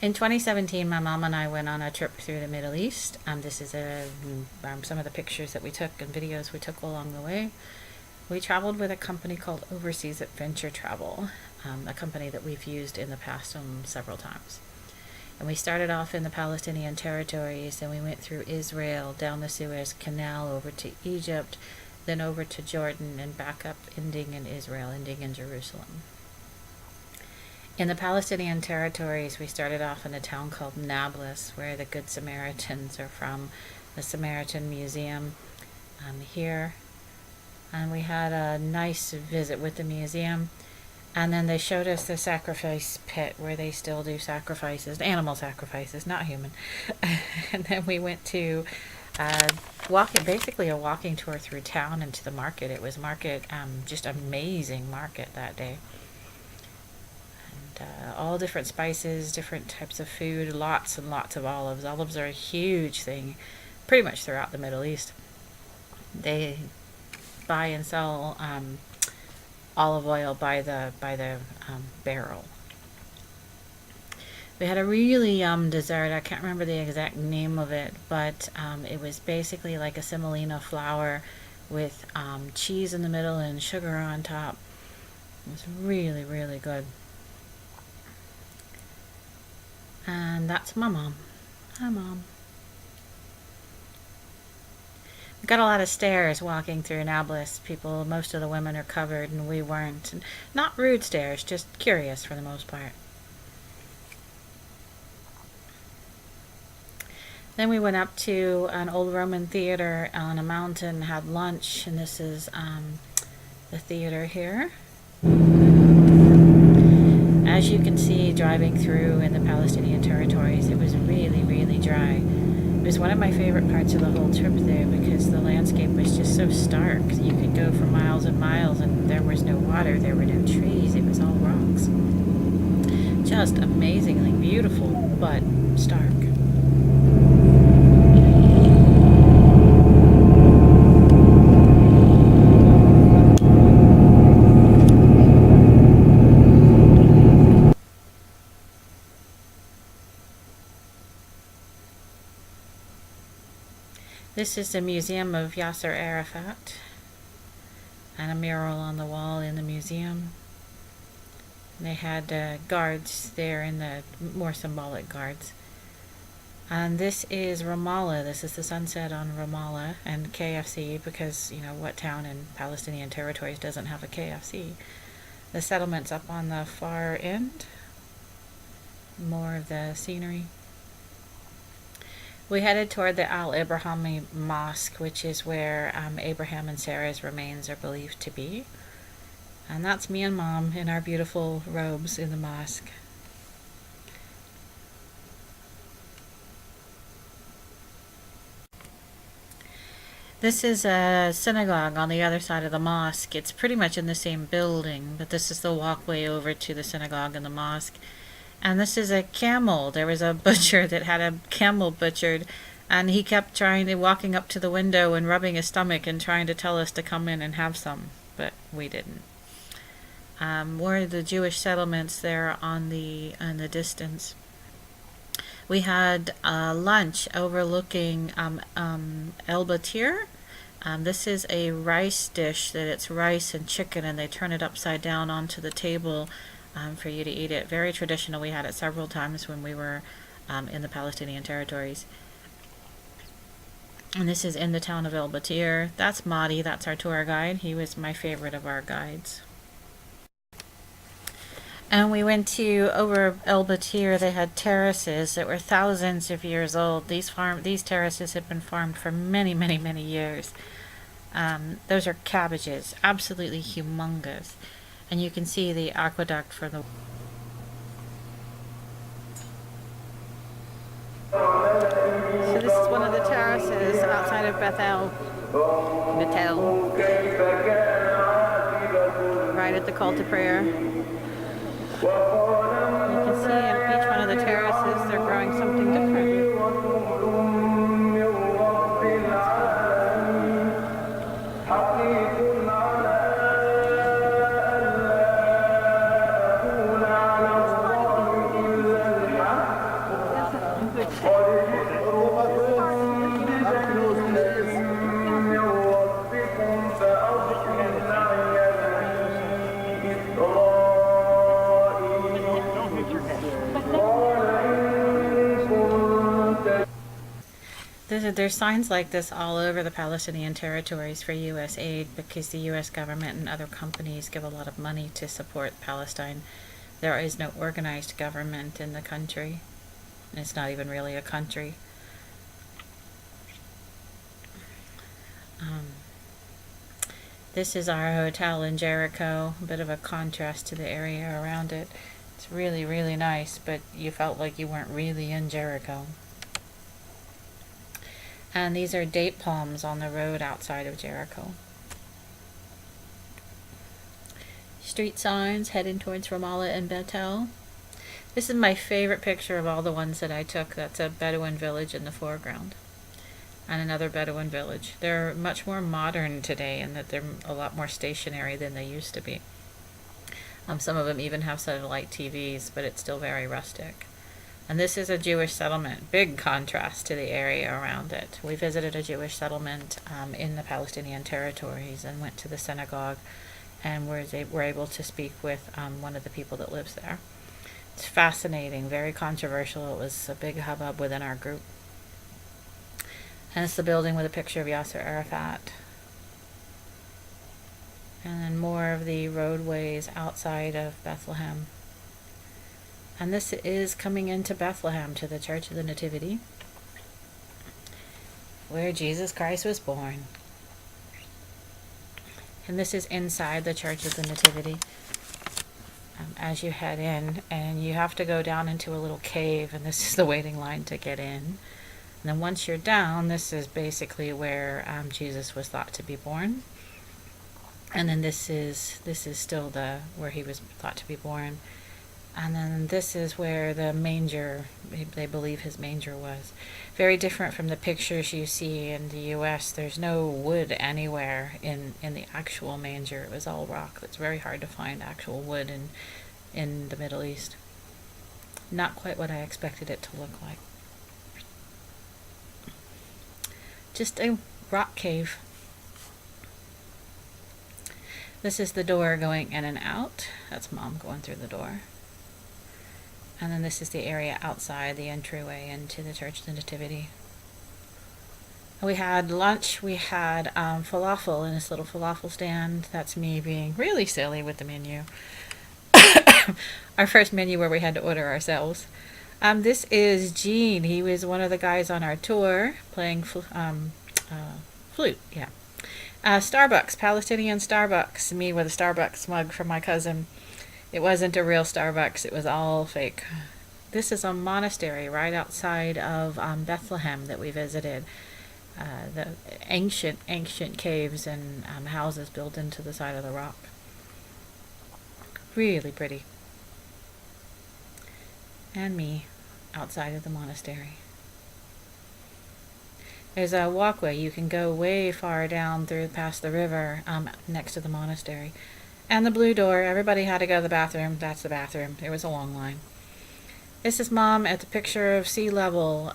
In 2017, my mom and I went on a trip through the Middle East. This is some of the pictures that we took and videos we took along the way. We traveled with a company called Overseas Adventure Travel, a company that we've used in the past several times. And we started off in the Palestinian Territories, and we went through Israel, down the Suez Canal, over to Egypt, then over to Jordan, and back up, ending in Israel, ending in Jerusalem. In the Palestinian Territories, we started off in a town called Nablus, where the Good Samaritans are from, the Samaritan Museum here. And we had a nice visit with the museum. And then they showed us the sacrifice pit where they still do sacrifices, animal sacrifices, not human. And then we went to basically a walking tour through town and to the market. It was just amazing market that day. All different spices, different types of food, lots and lots of olives. Olives are a huge thing pretty much throughout the Middle East. They buy and sell olive oil by the barrel. We had a really yum dessert. I can't remember the exact name of it, but it was basically like a semolina flour with cheese in the middle and sugar on top. It was really, really good. And that's my mom. Hi, Mom. We got a lot of stares walking through Nablus. Most of the women are covered, and we weren't. And not rude stares, just curious for the most part. Then we went up to an old Roman theater on a mountain, had lunch, and this is the theater here. As you can see, driving through in the Palestinian Territories, it was really, really dry. It was one of my favorite parts of the whole trip there because the landscape was just so stark. You could go for miles and miles and there was no water, there were no trees, it was all rocks. Just amazingly beautiful, but stark. This is the Museum of Yasser Arafat, and a mural on the wall in the museum. And they had guards there, in the more symbolic guards. And this is Ramallah. This is the sunset on Ramallah and KFC, because, what town in Palestinian Territories doesn't have a KFC? The settlement's up on the far end. More of the scenery. We headed toward the Al-Ibrahimi Mosque, which is where Abraham and Sarah's remains are believed to be. And that's me and Mom in our beautiful robes in the mosque. This is a synagogue on the other side of the mosque. It's pretty much in the same building, but this is the walkway over to the synagogue and the mosque. And this is a camel. There was a butcher that had a camel butchered, and he kept walking up to the window and rubbing his stomach and trying to tell us to come in and have some, but we didn't. Were the Jewish settlements there in the distance. We had lunch overlooking El Batir. This is a rice dish that it's rice and chicken, and they turn it upside down onto the table for you to eat it. Very traditional. We had it several times when we were in the Palestinian Territories. And this is in the town of El Batir. That's Mahdi. That's our tour guide. He was my favorite of our guides. And we went over El Batir. They had terraces that were thousands of years old. These terraces have been farmed for many, many, many years. Those are cabbages, absolutely humongous. And you can see the aqueduct for the... So this is one of the terraces outside of Bethel, right at the call to prayer. You can see in each one of the terraces they're growing something different. There's signs like this all over the Palestinian Territories for U.S. aid because the U.S. government and other companies give a lot of money to support Palestine. There is no organized government in the country. It's not even really a country. This is our hotel in Jericho, a bit of a contrast to the area around it. It's really, really nice, but you felt like you weren't really in Jericho. And these are date palms on the road outside of Jericho. Street signs heading towards Ramallah and Bethel. This is my favorite picture of all the ones that I took. That's a Bedouin village in the foreground. And another Bedouin village. They're much more modern today in that they're a lot more stationary than they used to be. Some of them even have satellite TVs, but it's still very rustic. And this is a Jewish settlement. Big contrast to the area around it. We visited a Jewish settlement in the Palestinian Territories and went to the synagogue and were able to speak with one of the people that lives there. It's fascinating, very controversial. It was a big hubbub within our group. And it's the building with a picture of Yasser Arafat. And then more of the roadways outside of Bethlehem. And this is coming into Bethlehem to the Church of the Nativity, where Jesus Christ was born. And this is inside the Church of the Nativity. As you head in, and you have to go down into a little cave, and this is the waiting line to get in. And then once you're down, this is basically where Jesus was thought to be born. And then this is still where he was thought to be born. And then this is where the manger, they believe his manger was. Very different from the pictures you see in the U.S. There's no wood anywhere in the actual manger. It was all rock. It's very hard to find actual wood in the Middle East. Not quite what I expected it to look like. Just a rock cave. This is the door going in and out. That's Mom going through the door. And then this is the area outside the entryway into the Church of the Nativity. We had lunch. We had falafel in this little falafel stand. That's me being really silly with the menu. Our first menu where we had to order ourselves. This is Gene. He was one of the guys on our tour playing flute. Yeah. Starbucks, Palestinian Starbucks. Me with a Starbucks mug from my cousin. It wasn't a real Starbucks. It was all fake. This is a monastery right outside of Bethlehem that we visited. The ancient caves and houses built into the side of the rock. Really pretty. And me outside of the monastery. There's a walkway. You can go way far down through past the river next to the monastery. And the blue door. Everybody had to go to the bathroom. That's the bathroom. There was a long line. This is Mom at the picture of sea level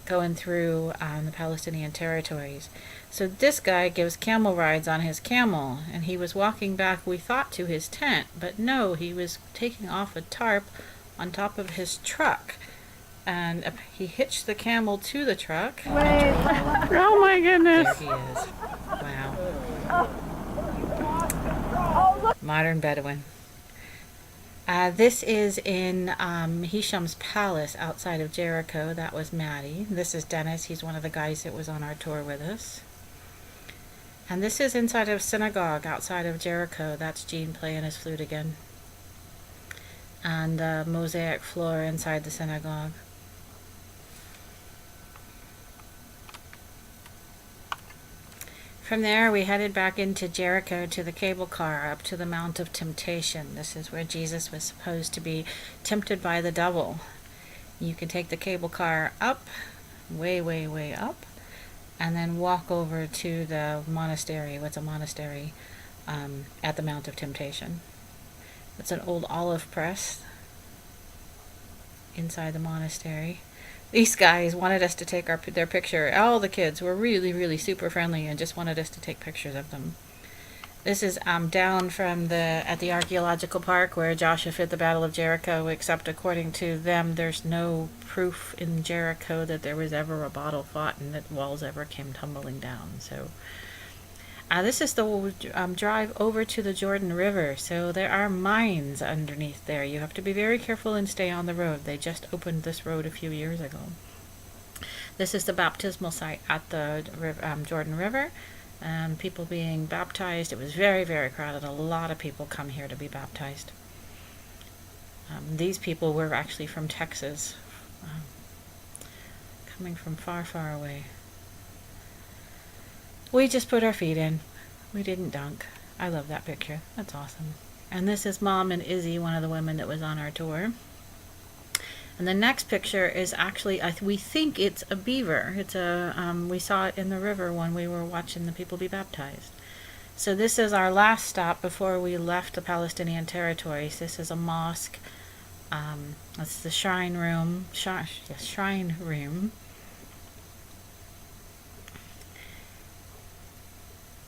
going through the Palestinian Territories. So this guy gives camel rides on his camel, and he was walking back, we thought, to his tent, but no, he was taking off a tarp on top of his truck. And he hitched the camel to the truck. Wait. Oh my goodness. There he is. Wow. Modern Bedouin. This is in Hisham's palace outside of Jericho. That was Maddie. This is Dennis. He's one of the guys that was on our tour with us. And this is inside of a synagogue outside of Jericho. That's Gene playing his flute again. And the mosaic floor inside the synagogue. From there, we headed back into Jericho to the cable car up to the Mount of Temptation. This is where Jesus was supposed to be tempted by the devil. You can take the cable car up, way, way, way up, and then walk over to the monastery. What's a monastery? At the Mount of Temptation. It's an old olive press inside the monastery. These guys wanted us to take their picture. All the kids were really, really super friendly and just wanted us to take pictures of them. This is down from at the archaeological park where Joshua fought the Battle of Jericho, except according to them, there's no proof in Jericho that there was ever a battle fought and that walls ever came tumbling down. So this is the drive over to the Jordan River. So there are mines underneath there. You have to be very careful and stay on the road. They just opened this road a few years ago. This is the baptismal site at the Jordan River. People being baptized. It was very, very crowded. A lot of people come here to be baptized. These people were actually from Texas, coming from far, far away. We just put our feet in. We didn't dunk. I love that picture. That's awesome. And this is Mom and Izzy, one of the women that was on our tour. And the next picture is actually, we think it's a beaver. It's we saw it in the river when we were watching the people be baptized. So this is our last stop before we left the Palestinian Territories. This is a mosque. That's the shrine room. Shrine room.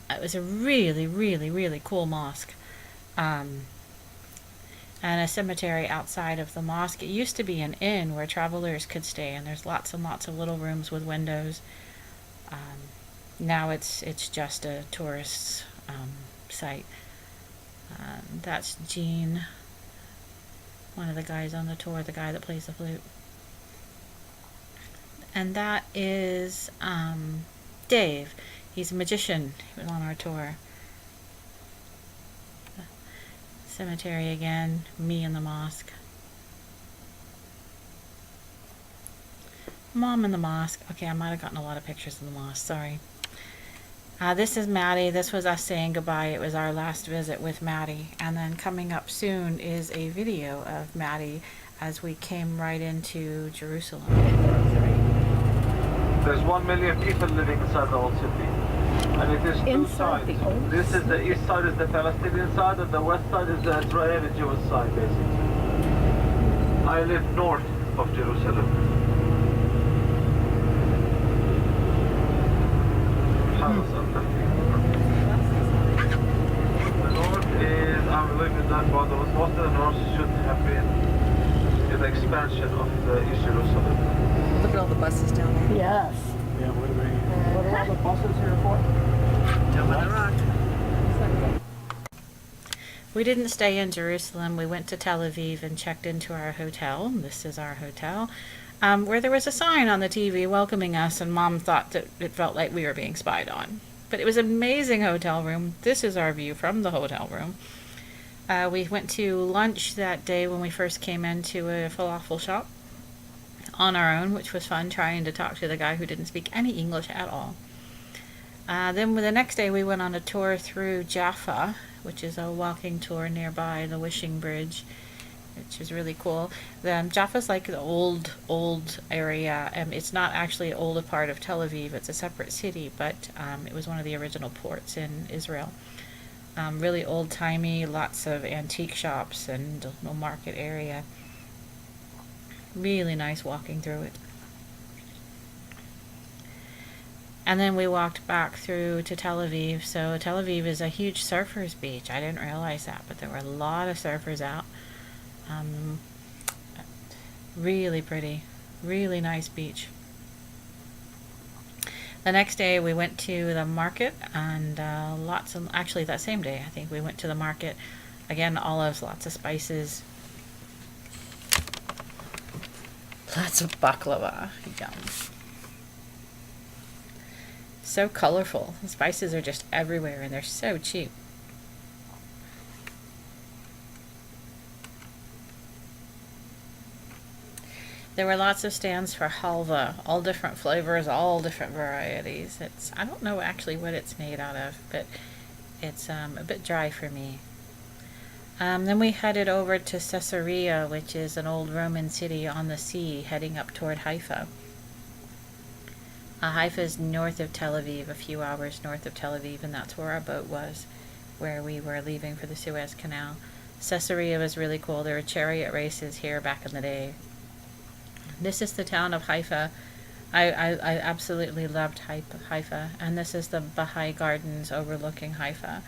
It was a really, really, really cool mosque. And a cemetery outside of the mosque. It used to be an inn where travelers could stay, and there's lots and lots of little rooms with windows. Now it's just a tourist site. That's Gene, one of the guys on the tour, the guy that plays the flute. And that is Dave. He's a magician. He was on our tour. Cemetery again, me in the mosque. Mom in the mosque. Okay, I might have gotten a lot of pictures of the mosque, sorry. This is Maddie. This was us saying goodbye. It was our last visit with Maddie. And then coming up soon is a video of Maddie as we came right into Jerusalem. There's 1 million people living inside the old city. And it is two sides. This is the east side is the Palestinian side, and the west side is the Israeli Jewish side, basically. I live north of Jerusalem. The north is, I'm living that part. Most of the north should have been the expansion of the East Jerusalem. Look at all the buses down there. Yes. Yeah, what are all the buses here for? Jump on the rock. We didn't stay in Jerusalem. We went to Tel Aviv and checked into our hotel. This is our hotel, where there was a sign on the TV welcoming us, and Mom thought that it felt like we were being spied on. But it was an amazing hotel room. This is our view from the hotel room. We went to lunch that day when we first came into a falafel shop on our own, which was fun, trying to talk to the guy who didn't speak any English at all. Then the next day we went on a tour through Jaffa, which is a walking tour nearby the Wishing Bridge, which is really cool. Jaffa's like the old area. It's not actually an old part of Tel Aviv. It's a separate city, but it was one of the original ports in Israel. Really old-timey, lots of antique shops and a market area. Really nice walking through it. And then we walked back through to Tel Aviv. So Tel Aviv is a huge surfers beach. I didn't realize that, but there were a lot of surfers out. Really pretty, really nice beach. The next day we went to the market, and actually that same day I think we went to the market. Again, olives, lots of spices. Lots of baklava. Yum. So colorful. The spices are just everywhere, and they're so cheap. There were lots of stands for halva, all different flavors, all different varieties. I don't know actually what it's made out of, but it's a bit dry for me. Then we headed over to Caesarea, which is an old Roman city on the sea, heading up toward Haifa. Haifa is north of Tel Aviv, a few hours north of Tel Aviv, and that's where our boat was, where we were leaving for the Suez Canal. Caesarea was really cool. There were chariot races here back in the day. This is the town of Haifa. I absolutely loved Haifa, and this is the Baha'i Gardens overlooking Haifa.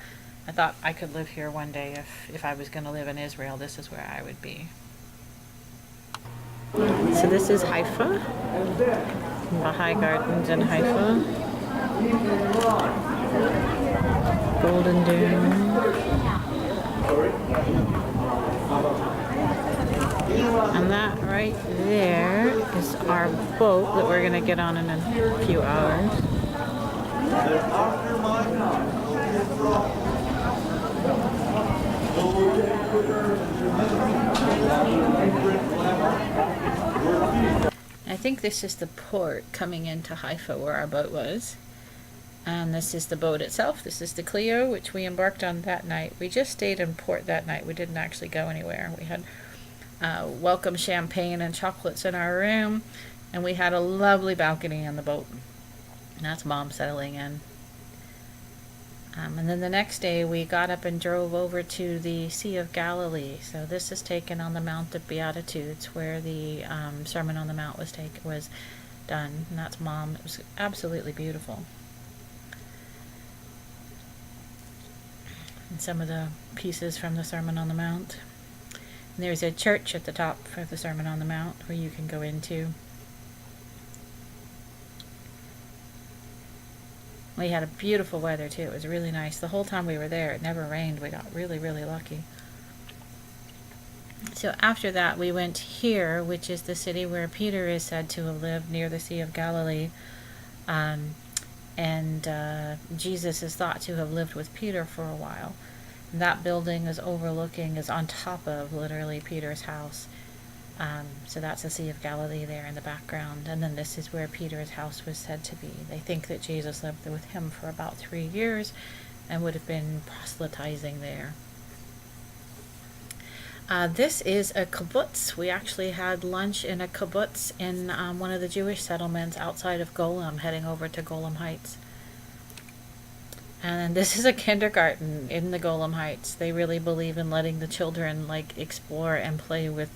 I thought I could live here one day if I was going to live in Israel. This is where I would be. So this is Haifa, Baha'i Gardens in Haifa, Golden Dune, and that right there is our boat that we're going to get on in a few hours. I think this is the port coming into Haifa where our boat was. And this is the boat itself. This is the Clio, which we embarked on that night. We just stayed in port that night. We didn't actually go anywhere. We had welcome champagne and chocolates in our room, and we had a lovely balcony on the boat. And that's Mom settling in. And then the next day we got up and drove over to the Sea of Galilee. So this is taken on the Mount of Beatitudes, where the Sermon on the Mount was done. And that's Mom. It was absolutely beautiful. And some of the pieces from the Sermon on the Mount. And there's a church at the top for the Sermon on the Mount where you can go into. We had a beautiful weather too. It was really nice. The whole time we were there, it never rained. We got really, really lucky. So after that, we went here, which is the city where Peter is said to have lived, near the Sea of Galilee. Jesus is thought to have lived with Peter for a while. And that building is on top of literally Peter's house. So that's the Sea of Galilee there in the background. And then this is where Peter's house was said to be. They think that Jesus lived with him for about 3 years and would have been proselytizing there. This is a kibbutz. We actually had lunch in a kibbutz in one of the Jewish settlements outside of Golem, heading over to Golem Heights. And this is a kindergarten in the Golem Heights. They really believe in letting the children explore and play with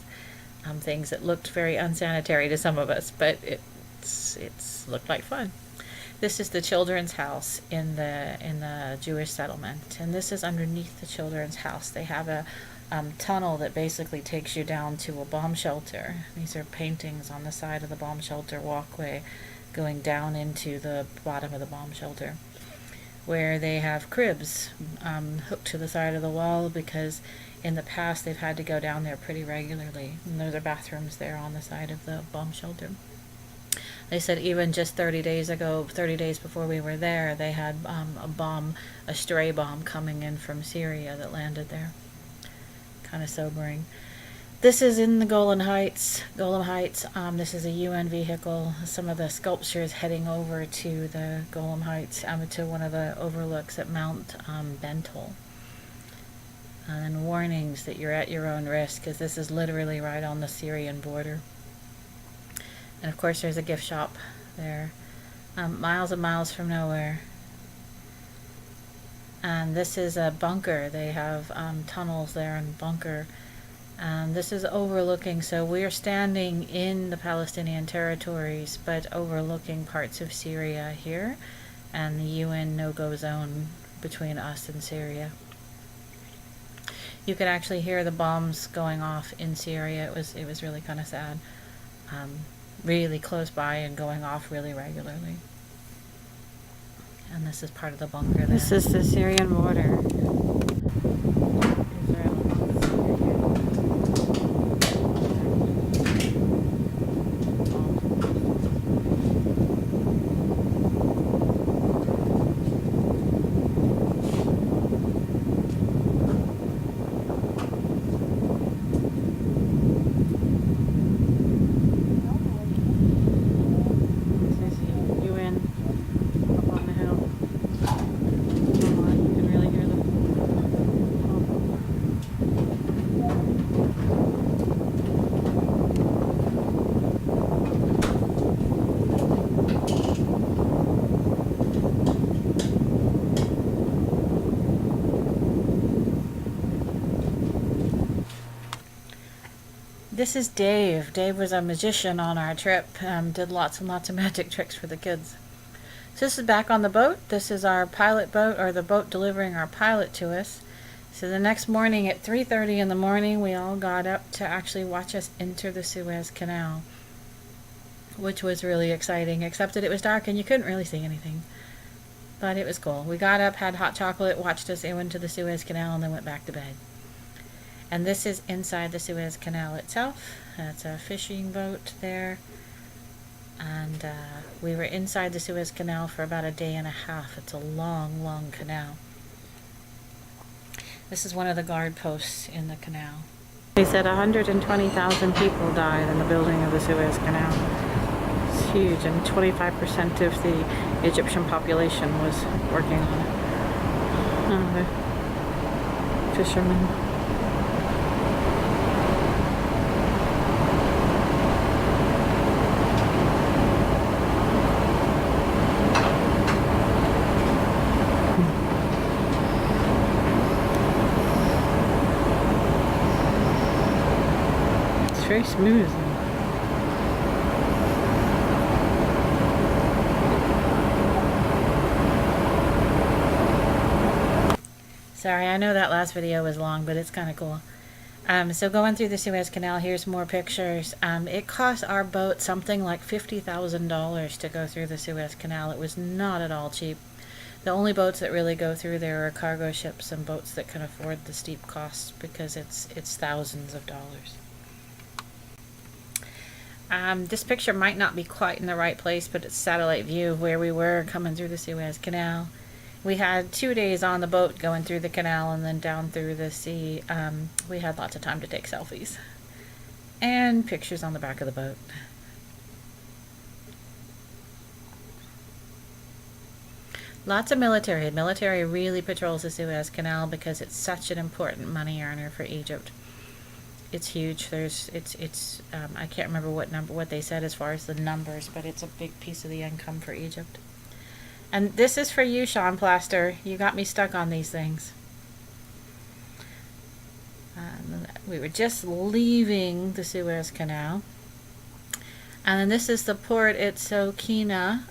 things that looked very unsanitary to some of us, but it's looked like fun. This is the children's house in the Jewish settlement, and this is underneath the children's house. They have a tunnel that basically takes you down to a bomb shelter. These are paintings on the side of the bomb shelter walkway going down into the bottom of the bomb shelter, where they have cribs hooked to the side of the wall because in the past they've had to go down there pretty regularly. And there's bathrooms there on the side of the bomb shelter. They said even just 30 days before we were there, they had a stray bomb coming in from Syria that landed there. Kind of sobering. This is in the Golem Heights. This is a UN vehicle. Some of the sculptures heading over to the Golem Heights, to one of the overlooks at Mount Bentel. And warnings that you're at your own risk, because this is literally right on the Syrian border. And of course there's a gift shop there, miles and miles from nowhere. And this is a bunker. They have tunnels there in bunker. And this is overlooking, so we're standing in the Palestinian Territories, but overlooking parts of Syria here, and the UN no-go zone between us and Syria. You could actually hear the bombs going off in Syria. It was really kind of sad. Really close by and going off really regularly. And this is part of the bunker there. This is the Syrian border. This is Dave. Dave was a magician on our trip, did lots and lots of magic tricks for the kids. So this is back on the boat. This is our pilot boat, or the boat delivering our pilot to us. So the next morning at 3:30 in the morning, we all got up to actually watch us enter the Suez Canal, which was really exciting, except that it was dark and you couldn't really see anything. But it was cool. We got up, had hot chocolate, watched us go into the Suez Canal, and then went back to bed. And this is inside the Suez Canal itself. It's a fishing boat there. And we were inside the Suez Canal for about a day and a half. It's a long, long canal. This is one of the guard posts in the canal. They said 120,000 people died in the building of the Suez Canal. It's huge, and 25% of the Egyptian population was working on it. Oh, the fishermen. Very smooth. Sorry, I know that last video was long, but it's kind of cool. So going through the Suez Canal, here's more pictures. It cost our boat something like $50,000 to go through the Suez Canal. It was not at all cheap. The only boats that really go through there are cargo ships and boats that can afford the steep costs, because it's thousands of dollars. This picture might not be quite in the right place, but it's satellite view of where we were coming through the Suez Canal. We had 2 days on the boat going through the canal and then down through the sea. We had lots of time to take selfies and pictures on the back of the boat. Lots of military. The military really patrols the Suez Canal because it's such an important money earner for Egypt. It's huge. I can't remember what they said as far as the numbers, but it's a big piece of the income for Egypt. And this is for you, Sean Plaster. You got me stuck on these things. We were just leaving the Suez Canal. And then this is the port at Sokina,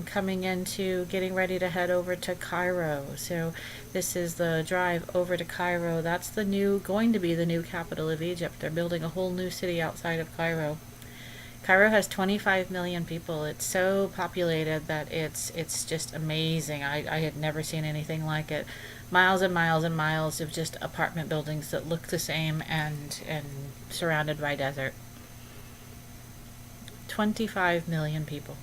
coming into, getting ready to head over to Cairo. So this is the drive over to Cairo. That's going to be the new capital of Egypt. They're building a whole new city outside of Cairo. Cairo has 25 million people. It's so populated that it's just amazing. I had never seen anything like it. Miles and miles and miles of just apartment buildings that look the same and surrounded by desert. 25 million people.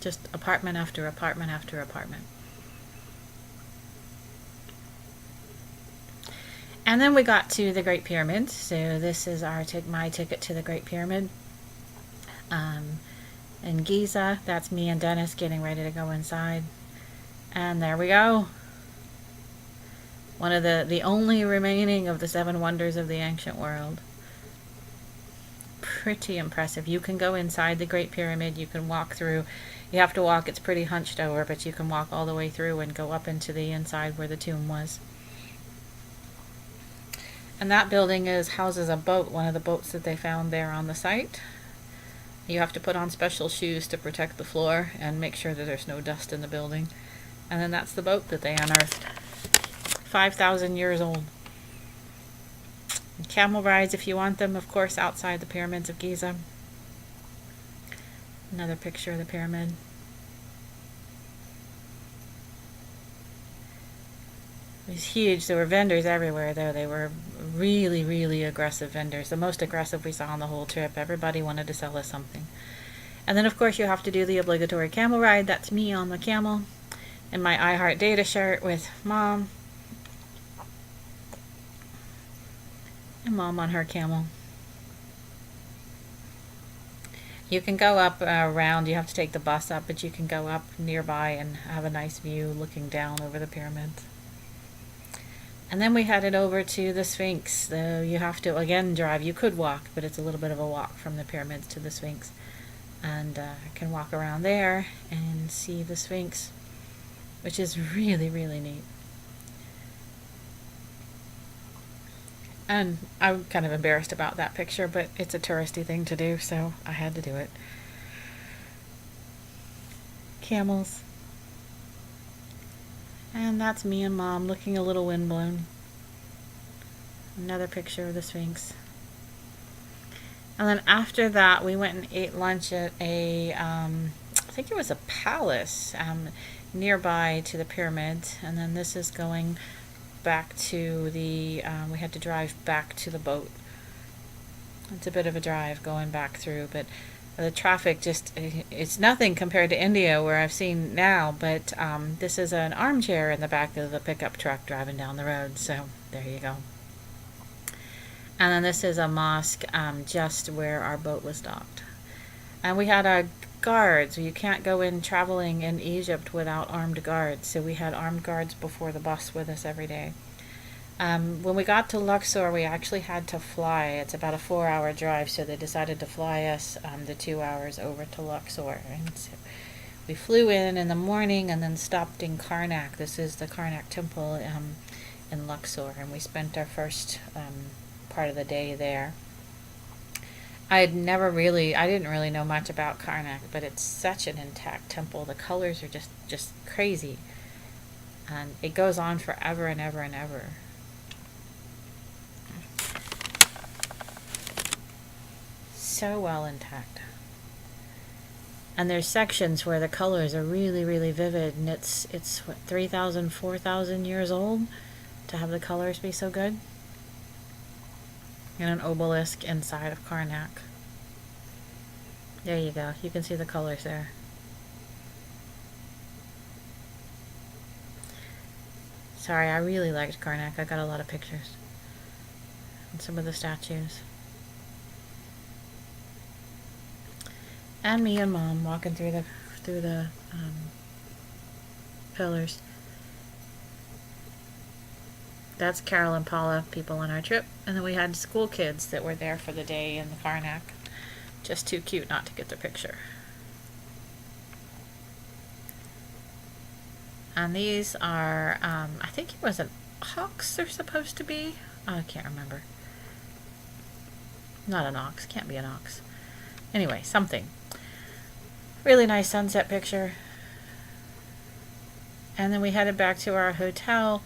Just apartment after apartment after apartment. And then we got to the Great Pyramid. So this is my ticket to the Great Pyramid. In Giza, that's me and Dennis getting ready to go inside. And there we go. One of the only remaining of the 7 wonders of the ancient world. Pretty impressive. You can go inside the Great Pyramid. You can walk through. You have to walk. It's pretty hunched over, but you can walk all the way through and go up into the inside where the tomb was. And that building houses a boat, one of the boats that they found there on the site. You have to put on special shoes to protect the floor and make sure that there's no dust in the building. And then that's the boat that they unearthed. 5,000 years old. And camel rides, if you want them, of course, outside the pyramids of Giza. Another picture of the pyramid. It was huge. There were vendors everywhere, though. They were really, really aggressive vendors. The most aggressive we saw on the whole trip. Everybody wanted to sell us something. And then, of course, you have to do the obligatory camel ride. That's me on the camel in my I Heart Data shirt with Mom. And Mom on her camel. You can go up around. You have to take the bus up, but you can go up nearby and have a nice view looking down over the pyramids. And then we headed over to the Sphinx. So you have to, again, drive. You could walk, but it's a little bit of a walk from the pyramids to the Sphinx. And I can walk around there and see the Sphinx, which is really, really neat. And I'm kind of embarrassed about that picture, but it's a touristy thing to do, so I had to do it. Camels. And that's me and Mom looking a little windblown. Another picture of the Sphinx. And then after that, we went and ate lunch at a, I think it was a palace nearby to the pyramids. And then this is going back to the, we had to drive back to the boat. It's a bit of a drive going back through, but the traffic just, it's nothing compared to India where I've seen now, but this is an armchair in the back of the pickup truck driving down the road, so there you go. And then this is a mosque just where our boat was docked. And we had our guards. You can't go in traveling in Egypt without armed guards, so we had armed guards before the bus with us every day. When we got to Luxor, we actually had to fly. It's about a 4-hour drive, so they decided to fly us the 2 hours over to Luxor. And so we flew in the morning and then stopped in Karnak. This is the Karnak temple in Luxor, and we spent our first part of the day there. I didn't really know much about Karnak, but it's such an intact temple. The colors are just crazy, and it goes on forever and ever and ever. So well intact. And there's sections where the colors are really, really vivid, and it's what, 3,000, 4,000 years old to have the colors be so good. And an obelisk inside of Karnak. There you go. You can see the colors there. Sorry, I really liked Karnak. I got a lot of pictures. And some of the statues. And me and Mom walking through the pillars. That's Carol and Paula, people on our trip. And then we had school kids that were there for the day in the Karnak. Just too cute not to get their picture. And these are, I think it was an ox they're supposed to be. Oh, I can't remember. Not an ox. Can't be an ox. Anyway, something. Really nice sunset picture. And then we headed back to our hotel.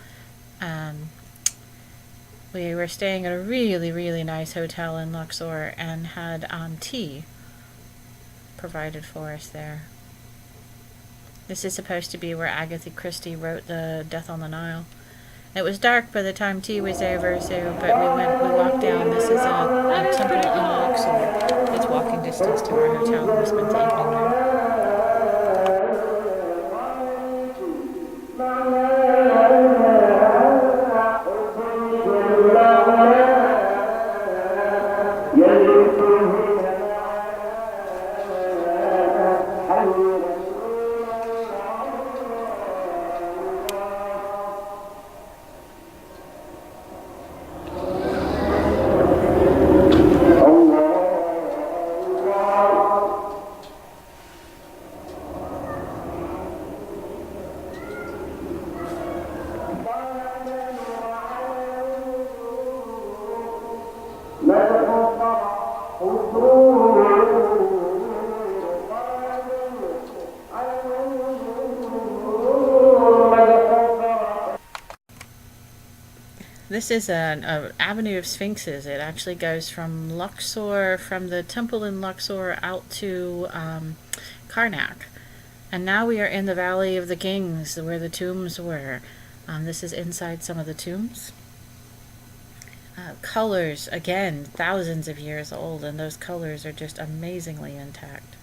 We were staying at a really, really nice hotel in Luxor and had tea provided for us there. This is supposed to be where Agatha Christie wrote the Death on the Nile. It was dark by the time tea was over, but we walked down. This is a temple in Luxor. It's walking distance to our hotel, and we spent the evening there. This is an avenue of sphinxes. It actually goes from Luxor, from the temple in Luxor out to Karnak. And now we are in the Valley of the Kings, where the tombs were. This is inside some of the tombs. Colors, again, thousands of years old, and those colors are just amazingly intact.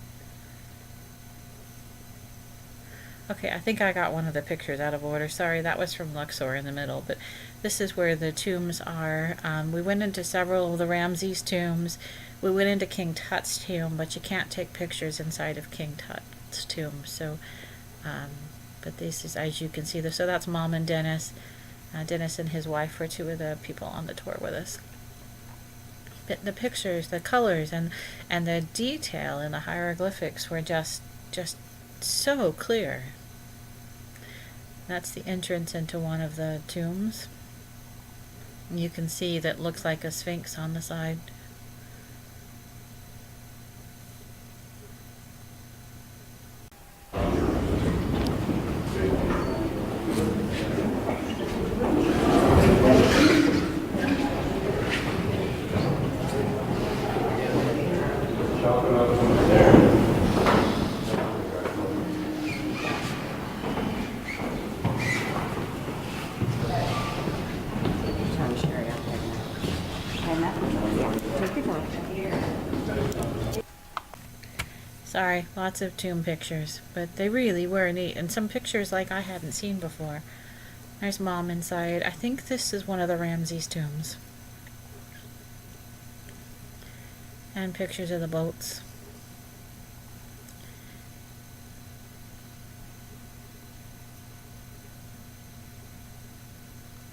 Okay, I think I got one of the pictures out of order. Sorry, that was from Luxor in the middle, but this is where the tombs are. We went into several of the Ramses tombs. We went into King Tut's tomb, but you can't take pictures inside of King Tut's tomb. So, but this is, as you can see, so that's Mom and Dennis. Dennis and his wife were two of the people on the tour with us. But the pictures, the colors, and the detail in the hieroglyphics were just so clear. That's the entrance into one of the tombs. You can see that looks like a sphinx on the side. Sorry, lots of tomb pictures, but they really were neat. And some pictures like I hadn't seen before. There's Mom inside. I think this is one of the Ramses tombs. And pictures of the boats.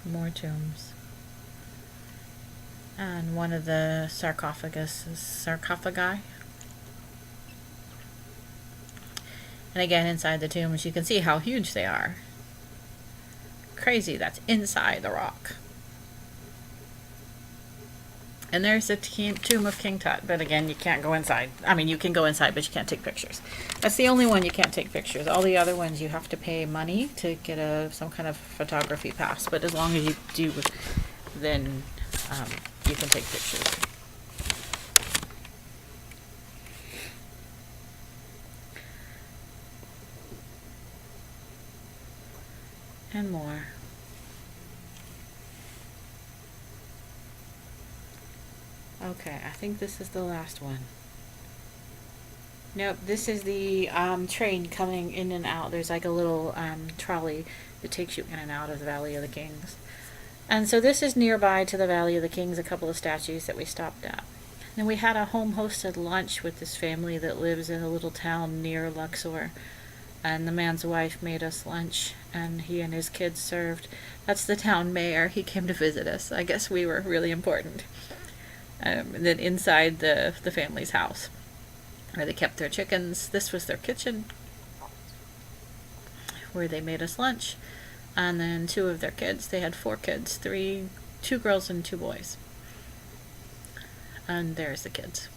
More tombs. And one of the sarcophagi. And again, inside the tombs, you can see how huge they are. Crazy, that's inside the rock. And there's the tomb of King Tut, but again, you can't go inside. I mean, you can go inside, but you can't take pictures. That's the only one you can't take pictures. All the other ones, you have to pay money to get some kind of photography pass. But as long as you do, then you can take pictures. And more. Okay, I think this is the last one. Nope, this is the train coming in and out. There's like a little trolley that takes you in and out of the Valley of the Kings. And so this is nearby to the Valley of the Kings, a couple of statues that we stopped at. And we had a home-hosted lunch with this family that lives in a little town near Luxor. And the man's wife made us lunch, and he and his kids served. That's the town mayor. He came to visit us. I guess we were really important. And then inside the family's house, where they kept their chickens, this was their kitchen, where they made us lunch. And then two of their kids, they had 4 kids, 2 girls and 2 boys. And there's the kids.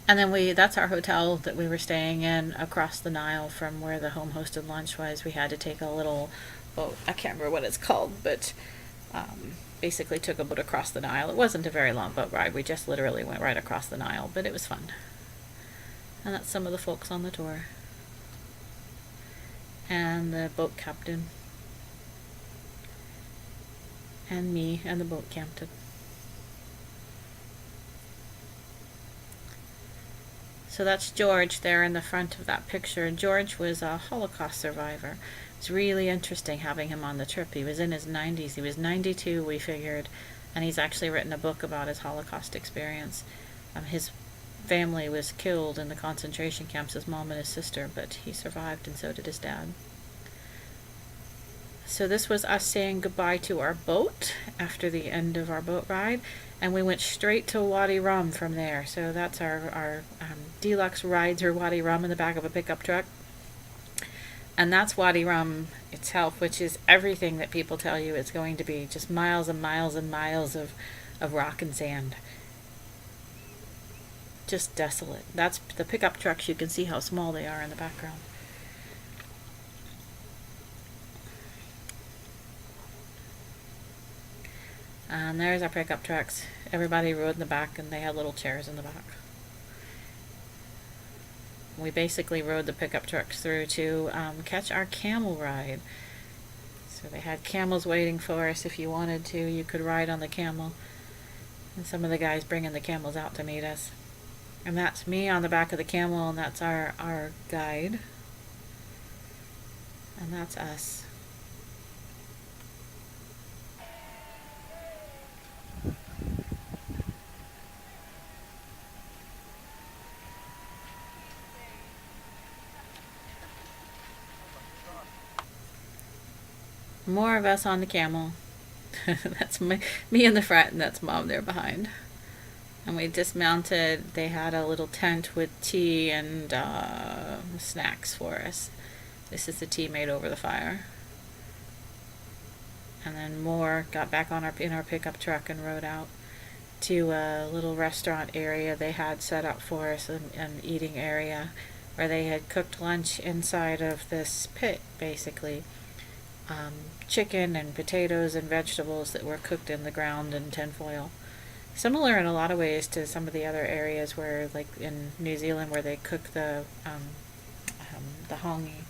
And then that's our hotel that we were staying in across the Nile from where the home-hosted lunch was. We had to take a little boat. I can't remember what it's called, but basically took a boat across the Nile. It wasn't a very long boat ride. We just literally went right across the Nile, but it was fun. And that's some of the folks on the tour. And the boat captain. And me and the boat captain. So that's George there in the front of that picture. George was a Holocaust survivor. It's really interesting having him on the trip. He was in his 90s. He was 92, we figured, and he's actually written a book about his Holocaust experience. His family was killed in the concentration camps, his mom and his sister, but he survived, and so did his dad. So this was us saying goodbye to our boat after the end of our boat ride, and we went straight to Wadi Rum from there. So that's our deluxe ride through Wadi Rum in the back of a pickup truck. And that's Wadi Rum itself, which is everything that people tell you it's going to be. Just miles and miles and miles of rock and sand. Just desolate. That's the pickup trucks. You can see how small they are in the background. And there's our pickup trucks. Everybody rode in the back, and they had little chairs in the back. We basically rode the pickup trucks through to catch our camel ride. So they had camels waiting for us. If you wanted to, you could ride on the camel. And some of the guys bringing the camels out to meet us. And that's me on the back of the camel, and that's our guide. And that's us. More of us on the camel. That's me in the front, and that's Mom there behind. And we dismounted. They had a little tent with tea and snacks for us. This is the tea made over the fire. and then more, got back on in our pickup truck and rode out to a little restaurant area they had set up for us, an eating area where they had cooked lunch inside of this pit, basically. Chicken and potatoes and vegetables that were cooked in the ground in tinfoil. Similar in a lot of ways to some of the other areas where, like in New Zealand, where they cook the hongi.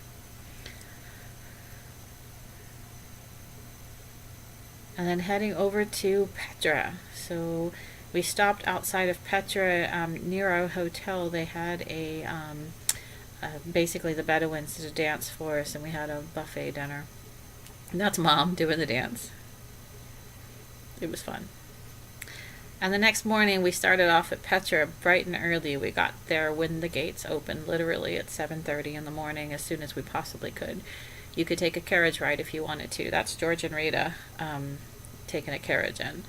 And then heading over to Petra. So we stopped outside of Petra near our hotel. They had basically the Bedouins did a dance for us, and we had a buffet dinner. And that's Mom doing the dance. It was fun. And the next morning we started off at Petra bright and early. We got there when the gates opened, literally at 7:30 in the morning, as soon as we possibly could. You could take a carriage ride if you wanted to. That's George and Rita taking a carriage in.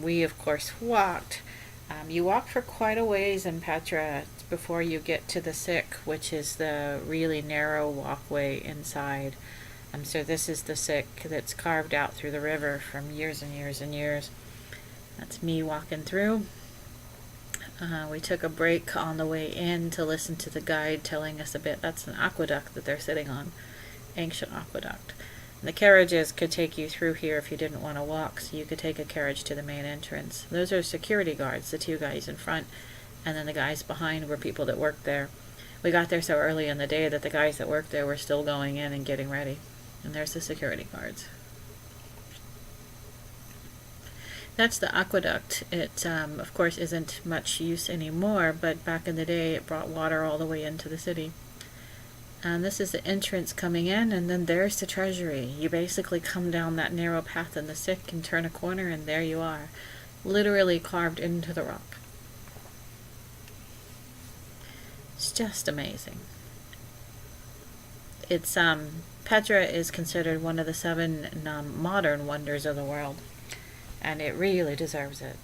We, of course, walked. You walk for quite a ways in Petra before you get to the Sick, which is the really narrow walkway inside. So this is the Sick that's carved out through the river from years and years and years. That's me walking through. We took a break on the way in to listen to the guide telling us a bit. That's an aqueduct that they're sitting on, ancient aqueduct. And the carriages could take you through here if you didn't want to walk, so you could take a carriage to the main entrance. Those are security guards, the two guys in front, and then the guys behind were people that worked there. We got there so early in the day that the guys that worked there were still going in and getting ready. And there's the security guards. That's the aqueduct. It, of course, isn't much use anymore, but back in the day it brought water all the way into the city. And this is the entrance coming in, and then there's the treasury. You basically come down that narrow path in the Sick and turn a corner, and there you are, literally carved into the rock. It's just amazing. It's Petra is considered one of the 7 modern wonders of the world, and it really deserves it.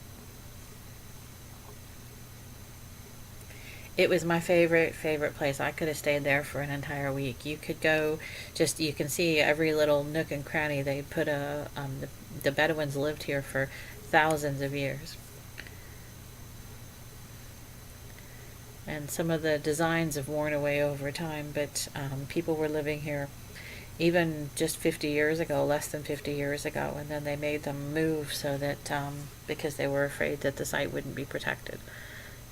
It was my favorite place. I could have stayed there for an entire week. You could go, you can see every little nook and cranny. They put the Bedouins lived here for thousands of years. And some of the designs have worn away over time, but people were living here even just 50 years ago, less than 50 years ago, and then they made them move so that, because they were afraid that the site wouldn't be protected.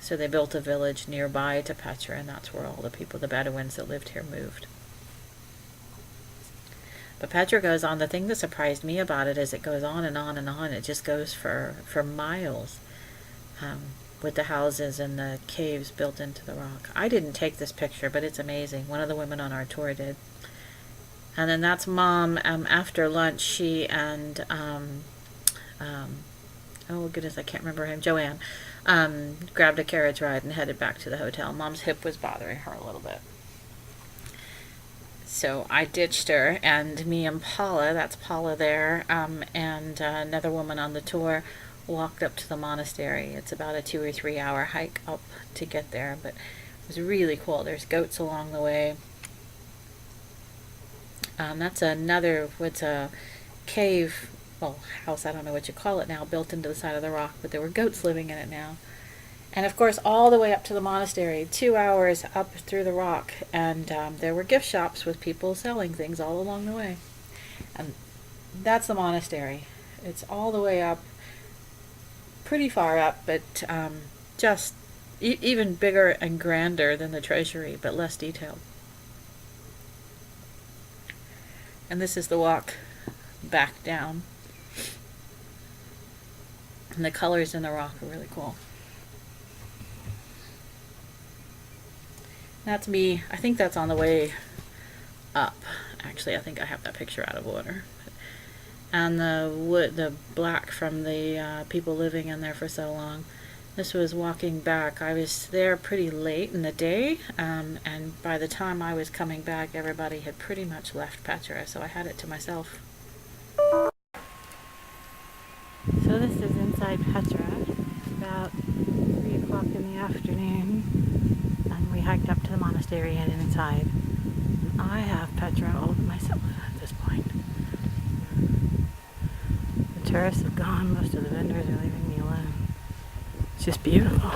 So they built a village nearby to Petra, and that's where all the people, the Bedouins that lived here, moved. But Petra goes on. The thing that surprised me about it is it goes on and on and on. It just goes for miles, with the houses and the caves built into the rock. I didn't take this picture, but it's amazing. One of the women on our tour did. And then that's Mom. After lunch, she and oh goodness, I can't remember him, Joanne, grabbed a carriage ride and headed back to the hotel. Mom's hip was bothering her a little bit. So I ditched her, and me and Paula, that's Paula there, and another woman on the tour, walked up to the monastery. It's about a 2 or 3 hour hike up to get there, but it was really cool. There's goats along the way. That's it's a cave, well, house, I don't know what you call it now, built into the side of the rock, but there were goats living in it now. And of course, all the way up to the monastery, 2 hours up through the rock, and there were gift shops with people selling things all along the way. And that's the monastery. It's all the way up, pretty far up, but just even bigger and grander than the treasury, but less detailed. And this is the walk back down. And the colors in the rock are really cool. That's me. I think that's on the way up. Actually, I think I have that picture out of order. And the wood, the black from the people living in there for so long. This was walking back. I was there pretty late in the day, and by the time I was coming back, everybody had pretty much left Petra, so I had it to myself. So this is inside Petra. It's about 3 o'clock in the afternoon, and we hiked up to the monastery and inside. I have Petra all to myself at this point. tourists have gone. Most of the vendors are leaving me alone. It's just beautiful.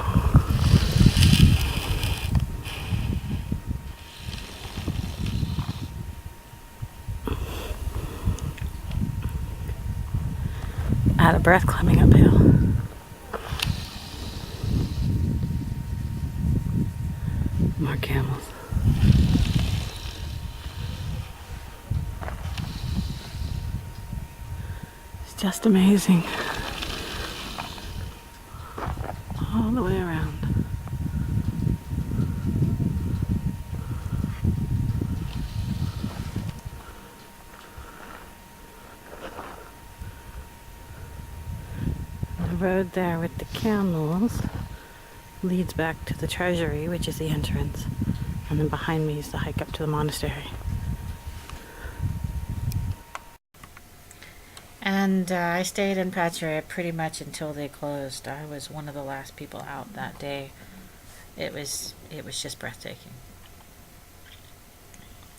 Out of breath climbing uphill. More camels. It's just amazing. All the way around. The road there with the camels leads back to the treasury, which is the entrance. And then behind me is the hike up to the monastery. And I stayed in Patria pretty much until they closed. I was one of the last people out that day. It was just breathtaking.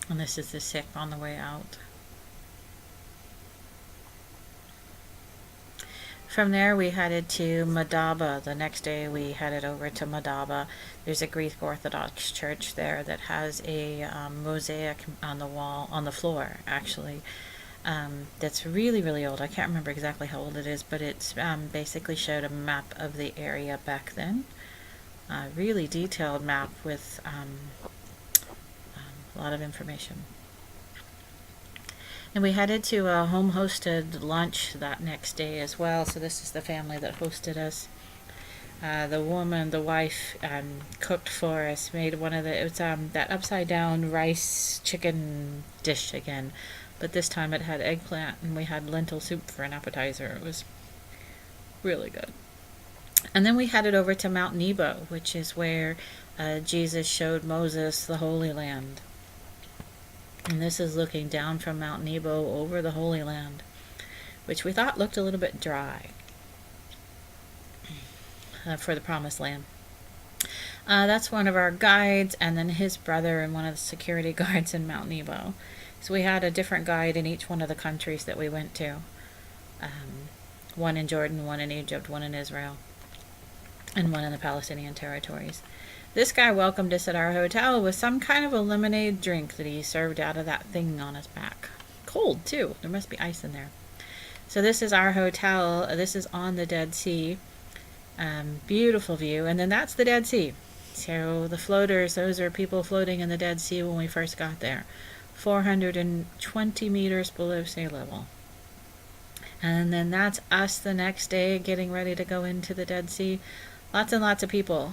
And this is the sick on the way out. From there we headed to Madaba. The next day we headed over to Madaba. There's a Greek Orthodox church there that has a mosaic on the wall, on the floor actually, that's really, really old. I can't remember exactly how old it is, but it's basically showed a map of the area back then. A really detailed map with a lot of information. And we headed to a home-hosted lunch that next day as well. So this is the family that hosted us. The wife, cooked for us, made one of it was that upside-down rice chicken dish again. But this time it had eggplant, and we had lentil soup for an appetizer. It was really good. And then we headed over to Mount Nebo, which is where Jesus showed Moses the Holy Land. And this is looking down from Mount Nebo over the Holy Land, which we thought looked a little bit dry for the Promised Land. That's one of our guides, and then his brother and one of the security guards in Mount Nebo. So we had a different guide in each one of the countries that we went to. One in Jordan, one in Egypt, one in Israel, and one in the Palestinian Territories. This guy welcomed us at our hotel with some kind of a lemonade drink that he served out of that thing on his back. Cold, too. There must be ice in there. So this is our hotel. This is on the Dead Sea. Beautiful view. And then that's the Dead Sea. So the floaters, those are people floating in the Dead Sea when we first got there. 420 meters below sea level. And then that's us the next day getting ready to go into the Dead Sea. Lots and lots of people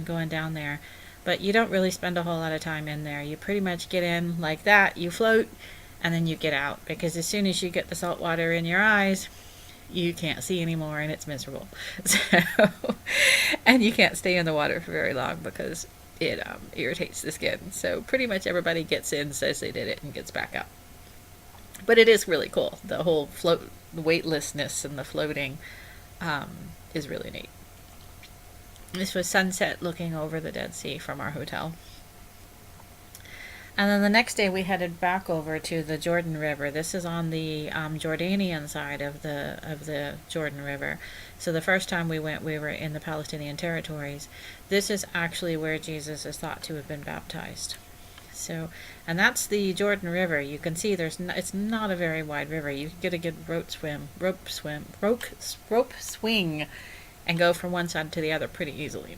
going down there, but you don't really spend a whole lot of time in there. You pretty much get in like that, you float, and then you get out, because as soon as you get the salt water in your eyes, you can't see anymore and it's miserable. So, and you can't stay in the water for very long because it irritates the skin. So pretty much everybody gets in, says they did it, and gets back out. But it is really cool. The whole weightlessness and the floating is really neat. This was sunset looking over the Dead Sea from our hotel. And then the next day we headed back over to the Jordan River. This is on the Jordanian side of the Jordan River. So the first time we went, we were in the Palestinian Territories. This is actually where Jesus is thought to have been baptized. So, and that's the Jordan River. You can see it's not a very wide river. You can get a good rope swing, and go from one side to the other pretty easily.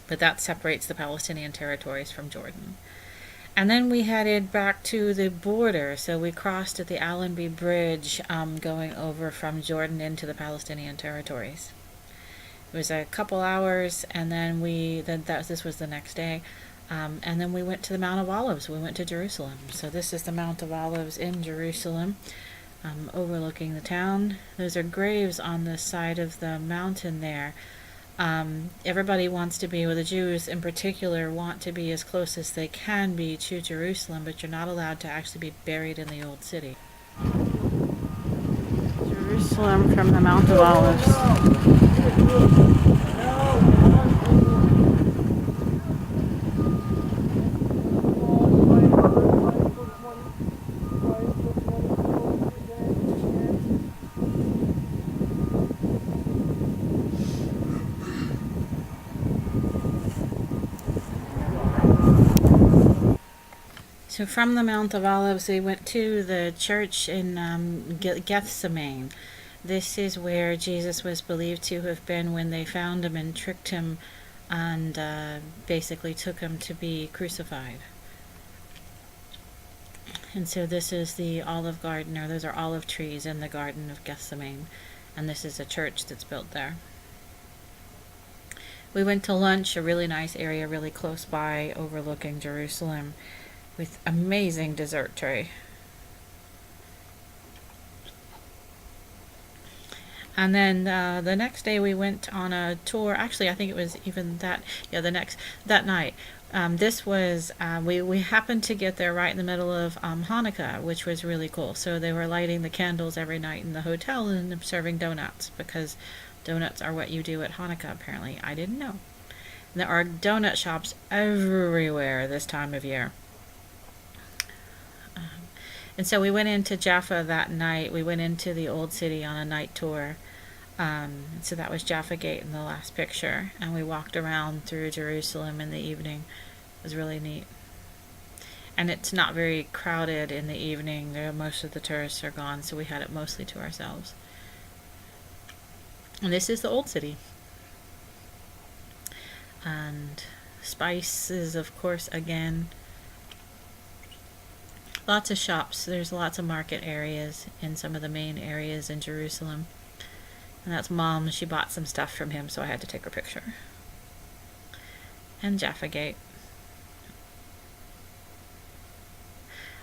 But that separates the Palestinian Territories from Jordan. And then we headed back to the border. So we crossed at the Allenby Bridge, going over from Jordan into the Palestinian Territories. It was a couple hours, and then this was the next day. And then we went to the Mount of Olives. We went to Jerusalem. So this is the Mount of Olives in Jerusalem, overlooking the town. Those are graves on the side of the mountain there. Everybody wants to be, well, the Jews in particular want to be as close as they can be to Jerusalem, but you're not allowed to actually be buried in the old city. Jerusalem from the Mount of Olives. So from the Mount of Olives, we went to the church in Gethsemane. This is where Jesus was believed to have been when they found him and tricked him and basically took him to be crucified. And so this is the olive garden, or those are olive trees in the Garden of Gethsemane. And this is a church that's built there. We went to lunch, a really nice area really close by overlooking Jerusalem with amazing dessert tray. And then the next day we went on a tour. Actually, I think it was even that night. This was we happened to get there right in the middle of Hanukkah, which was really cool. So they were lighting the candles every night in the hotel and serving donuts, because donuts are what you do at Hanukkah, apparently. I didn't know. And there are donut shops everywhere this time of year. And so we went into Jaffa that night. We went into the old city on a night tour. So that was Jaffa Gate in the last picture. And we walked around through Jerusalem in the evening. It was really neat. And it's not very crowded in the evening. Most of the tourists are gone, so we had it mostly to ourselves. And this is the old city. And spices, of course, again. Lots of shops. There's lots of market areas in some of the main areas in Jerusalem. And that's Mom. She bought some stuff from him, so I had to take her picture. And Jaffa Gate.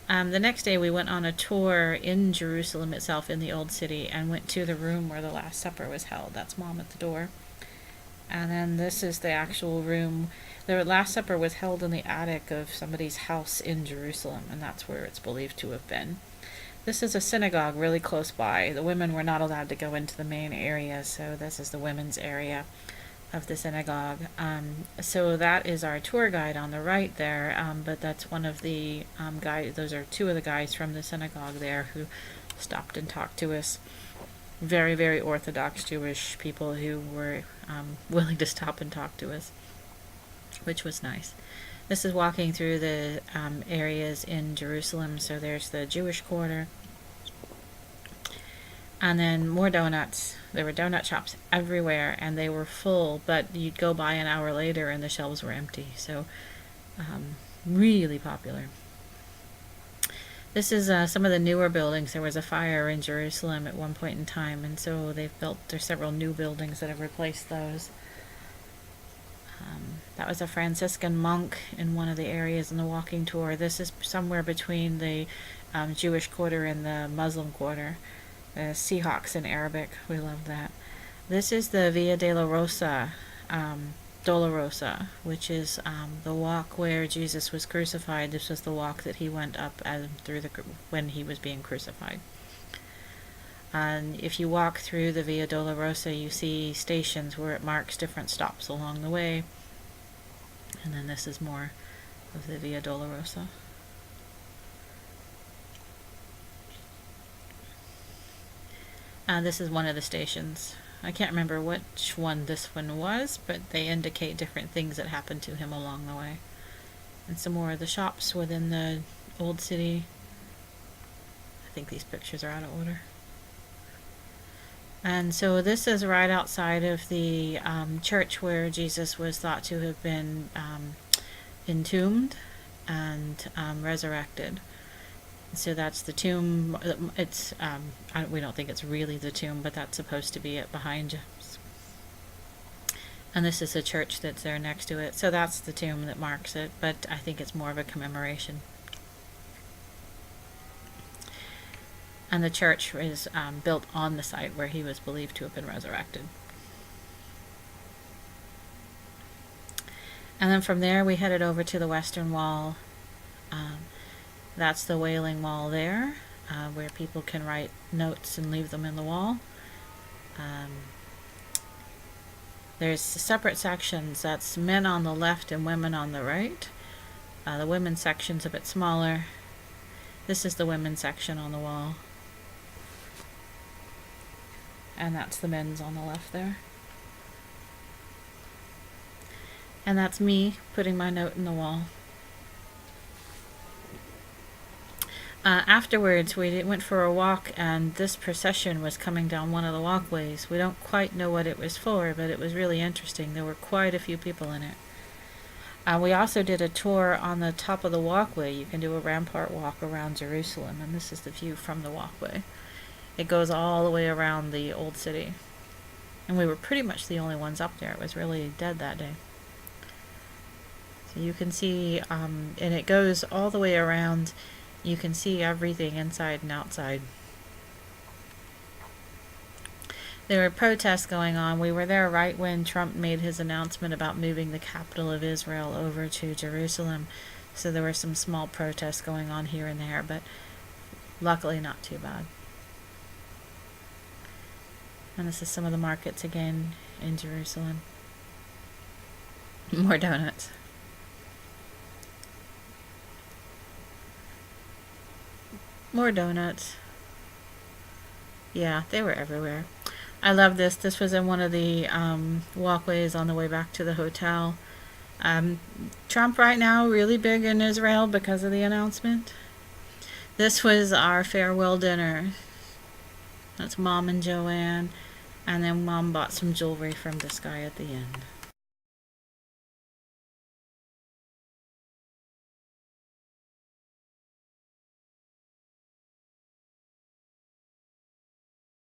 The next day we went on a tour in Jerusalem itself, in the old city, and went to the room where the Last Supper was held. That's Mom at the door. And then this is the actual room. The Last Supper was held in the attic of somebody's house in Jerusalem, and that's where it's believed to have been. This is a synagogue really close by. The women were not allowed to go into the main area, so this is the women's area of the synagogue. So that is our tour guide on the right there, but that's one of the guys. Those are two of the guys from the synagogue there who stopped and talked to us. Very, very Orthodox Jewish people who were willing to stop and talk to us, which was nice. This is walking through the areas in Jerusalem. So there's the Jewish quarter. And then more donuts. There were donut shops everywhere, and they were full, but you'd go by an hour later and the shelves were empty. So really popular. This is some of the newer buildings. There was a fire in Jerusalem at one point in time, and so there's several new buildings that have replaced those. That was a Franciscan monk in one of the areas in the walking tour. This is somewhere between the Jewish quarter and the Muslim quarter. Seahawks in Arabic. We love that. This is the Via Dolorosa, which is the walk where Jesus was crucified. This was the walk that he went up through when he was being crucified. And if you walk through the Via Dolorosa, you see stations where it marks different stops along the way. And then this is more of the Via Dolorosa. This is one of the stations. I can't remember which one this one was, but they indicate different things that happened to him along the way. And some more of the shops within the old city. I think these pictures are out of order. And so this is right outside of the church where Jesus was thought to have been entombed and resurrected. So that's the tomb. It's we don't think it's really the tomb, but that's supposed to be it behind you. And this is the church that's there next to it. So that's the tomb that marks it, but I think it's more of a commemoration. And the church is built on the site where he was believed to have been resurrected. And then from there we headed over to the Western Wall. That's the Wailing Wall there, where people can write notes and leave them in the wall. There's separate sections. That's men on the left and women on the right. The women's section's a bit smaller. This is the women's section on the wall. And that's the men's on the left there. And that's me putting my note in the wall. Afterwards, we went for a walk, and this procession was coming down one of the walkways. We don't quite know what it was for, but it was really interesting. There were quite a few people in it. We also did a tour on the top of the walkway. You can do a rampart walk around Jerusalem, and this is the view from the walkway. It goes all the way around the old city. And we were pretty much the only ones up there. It was really dead that day. So you can see, and it goes all the way around. You can see everything inside and outside. There were protests going on. We were there right when Trump made his announcement about moving the capital of Israel over to Jerusalem. So there were some small protests going on here and there, but luckily not too bad. And this is some of the markets again in Jerusalem. More donuts. More donuts. Yeah, they were everywhere. I love this. This was in one of the walkways on the way back to the hotel. Trump right now really big in Israel because of the announcement. This was our farewell dinner. That's Mom and Joanne. And then Mom bought some jewelry from this guy at the end.